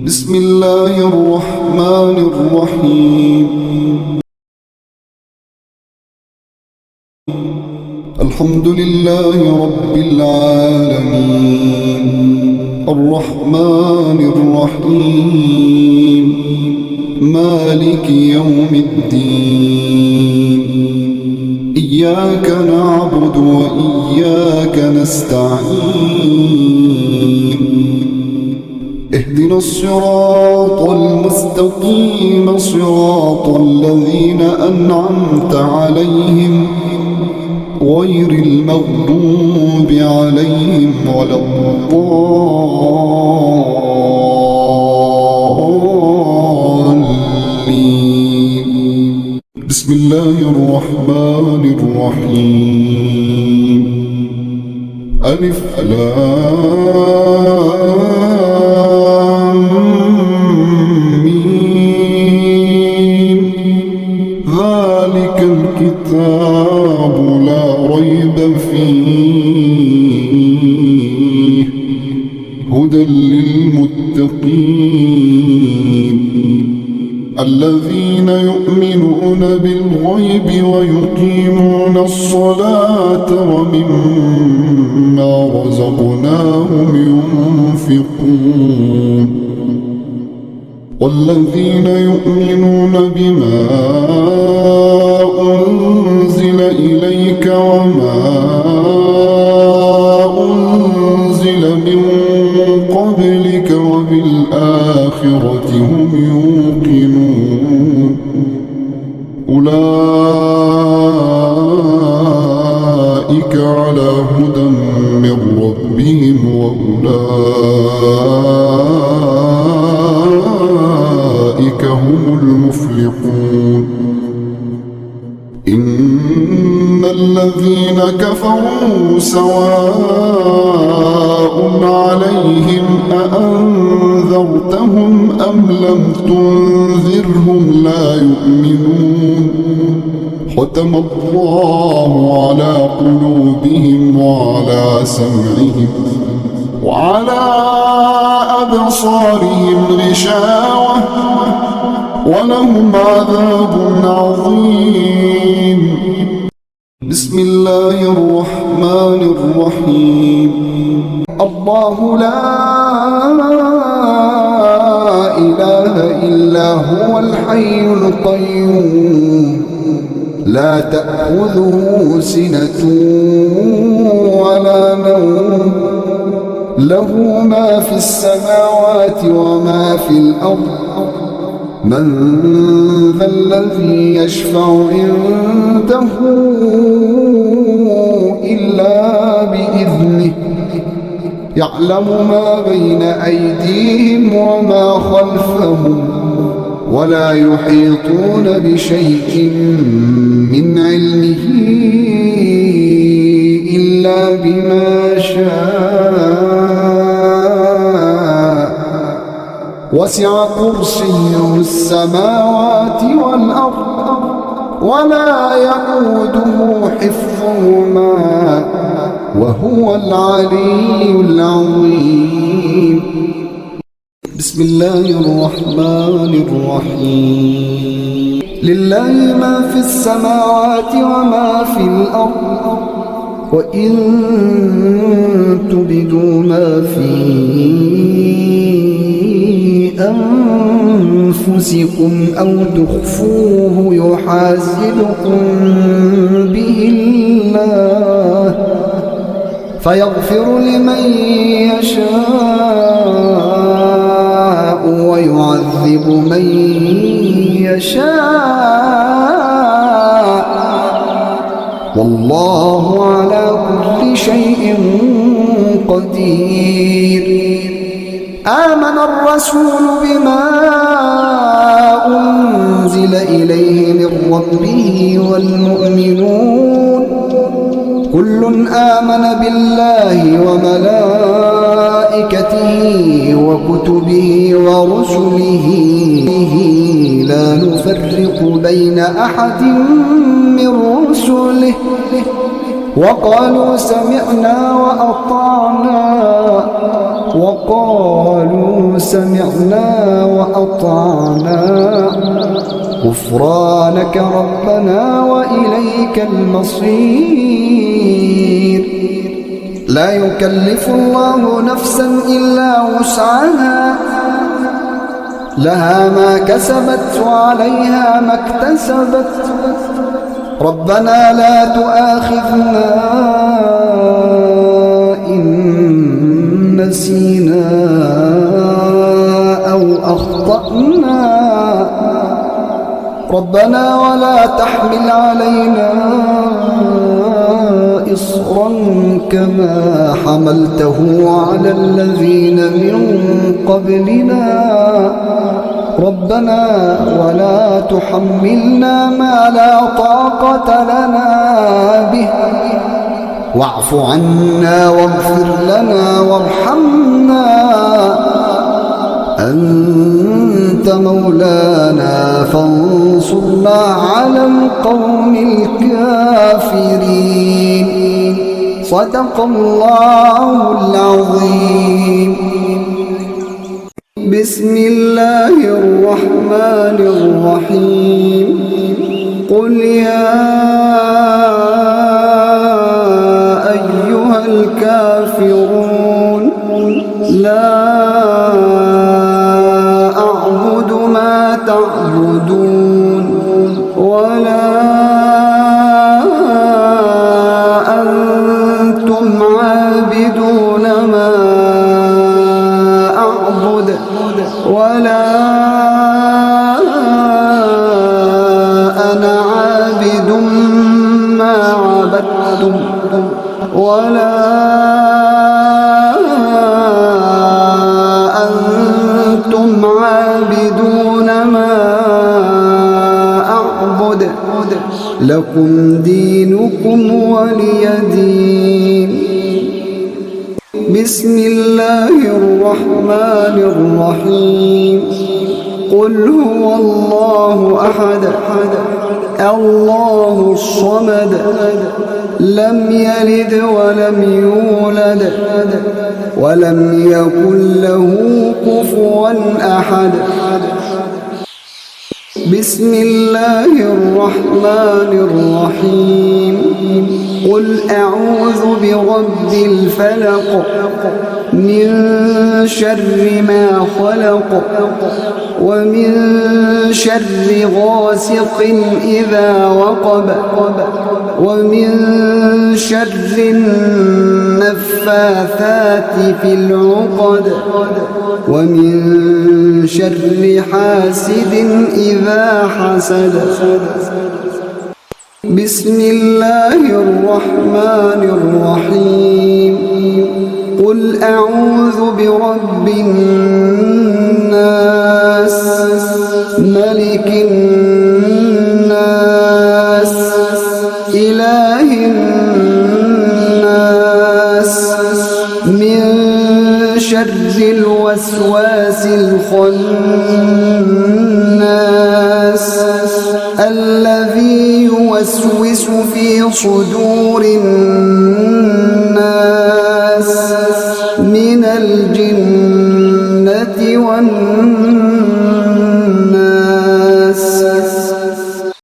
بسم الله الرحمن الرحيم. الحمد لله رب العالمين، الرحمن الرحيم، مالك يوم الدين. إياك نعبد وإياك نستعين. اهدنا الصراط المستقيم، صراط الذين أنعمت عليهم غير المغضوب عليهم ولا الضالين. بسم الله الرحمن الرحيم. ألف لام ميم. ذلك الكتاب لا ريب فيه، هدى للمتقين الذين يؤمنون بالغيب ويقيمون الصلاة ومما رزقناهم ينفقون. والذين يؤمنون بما أنزل إليك وما أنزل من قبلك وبالآخرة هم يوقنون. أولئك على هدى من ربهم وأولئك هم المفلحون. إن الذين كفروا سواء عليهم أأنذرتهم أم لم تنذرهم لا يؤمنون. ختم الله على قلوبهم وعلى سمعهم وعلى أبصارهم غشاوة ولهم عذاب عظيم. بسم الله الرحمن الرحيم. الله لا إله إلا هو الحي القيوم، لا تأخذه سنة ولا نوم، له ما في السماوات وما في الأرض. من ذا الذي يشفع عنده إلا بإذنه، يعلم ما بين أيديهم وما خلفهم، ولا يحيطون بشيء من علمه إلا بما شاء. وسع كرسيه السماوات والأرض ولا يئوده حفظهما وهو العلي العظيم. بسم الله الرحمن الرحيم. لله ما في السماوات وما في الأرض، وإن تبدوا ما في أنفسكم أو تخفوه يحاسبكم به الله، فيغفر لمن يشاء ويعذب من يشاء، والله على كل شيء قدير. آمن الرسول بما أنزل إليه من ربه والمؤمنون كل آمن بالله وملائكته وكتبه ورسله لا نفرق بين أحد من رسله وقالوا سمعنا وأطعنا غفرانك ربنا وإليك المصير. لا يكلف الله نفسا إلا وسعها، لها ما كسبت وعليها ما اكتسبت. ربنا لا تؤاخذنا إن نسينا أو أخطأنا، ربنا ولا تحمل علينا إصرا كما حملته على الذين من قبلنا، ربنا ولا تحملنا ما لا طاقة لنا به، واعف عنا واغفر لنا وارحمنا، أنت مولانا فانصرنا على القوم الكافرين. صدق الله العظيم. بسم الله الرحمن الرحيم. قل يا أيها الكافرون لا أعبد ما تعبدون ولا أنتم عابدون ما أعبد ولا أنا عابد ما عبدتم ولا أنتم عابدون ما أعبد، لكم دينكم ولي دين. بسم الله الرحمن الرحيم. قل هو الله أحد الله الصمد لم يلد ولم يولد ولم يكن له كفوا أحد. بسم الله الرحمن الرحيم. قل أعوذ برب الفلق من شر ما خلق ومن شر غاسق إذا وقب ومن شر النفاثات في العقد ومن شر حاسد إذا حسد. بسم الله الرحمن الرحيم. قل أعوذ برب الناس ملك الناس إله الناس من شر الوسواس الخناس الذي يوسوس في صدور الناس من الجنة والناس.